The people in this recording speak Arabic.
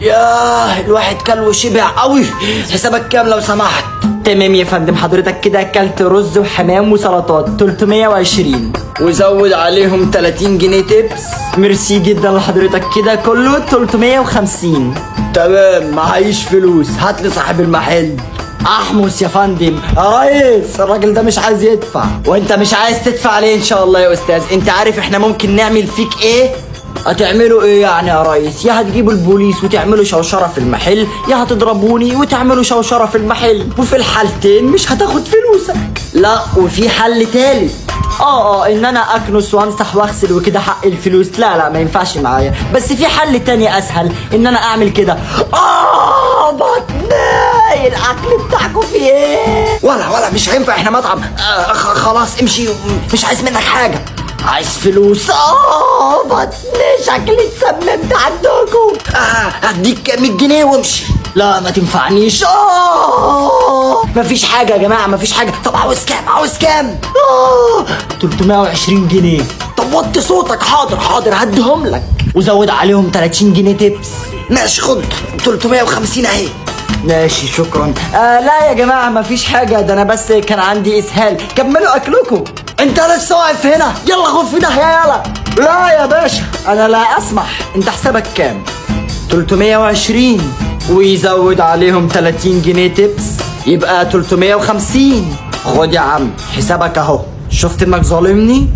ياه الواحد كل وشبع قوي. حسابك كام لو سمحت؟ تمام يا فندم، حضرتك كده اكلت رز وحمام وسلطات 320 وزود عليهم 30 جنيه تبس. ميرسي جدا لحضرتك، كده كله 350. تمام معيش فلوس، هات لي صاحب المحل. احمس يا فندم. يا ريس الراجل ده مش عايز يدفع. وانت مش عايز تدفع ليه؟ ان شاء الله يا استاذ، انت عارف احنا ممكن نعمل فيك ايه؟ هتعملوا ايه يعني يا ريس؟ يا هتجيبوا البوليس وتعملوا شوشرة في المحل، يا هتضربوني وتعملوا شوشرة في المحل، وفي الحالتين مش هتاخد فلوسك. لا وفي حل تالت. ان انا اكنس وامسح واغسل وكده حق الفلوس. لا ما ينفعش معايا، بس في حل تاني اسهل، ان انا اعمل كده. بطني الاكل بتاعكم في ايه؟ ولا مش هينفع، احنا مطعم. خلاص امشي، مش عايز منك حاجة. عايز فلوس. بطني شكلي اتسممت عندكم. هديك 100 جنيه وامشي. لا ما تنفعنيش. مفيش حاجة يا جماعة، مفيش حاجة. طب عاوز كام؟ 320 جنيه. طب وطي صوتك. حاضر هديهم لك. وزود عليهم 30 جنيه تبس. ماشي خد 350 اهي. ماشي شكرا. لا يا جماعة مفيش حاجة، ده انا بس كان عندي اسهال. كملوا اكلكم. انت لسه واقف هنا؟ يلا خد في داهية يلا. لا يا باشا انا لا اسمح. انت حسابك كام؟ 320 ويزود عليهم 30 جنيه تبس، يبقى 350. خد يا عم حسابك اهو. شفت انك ظالمني؟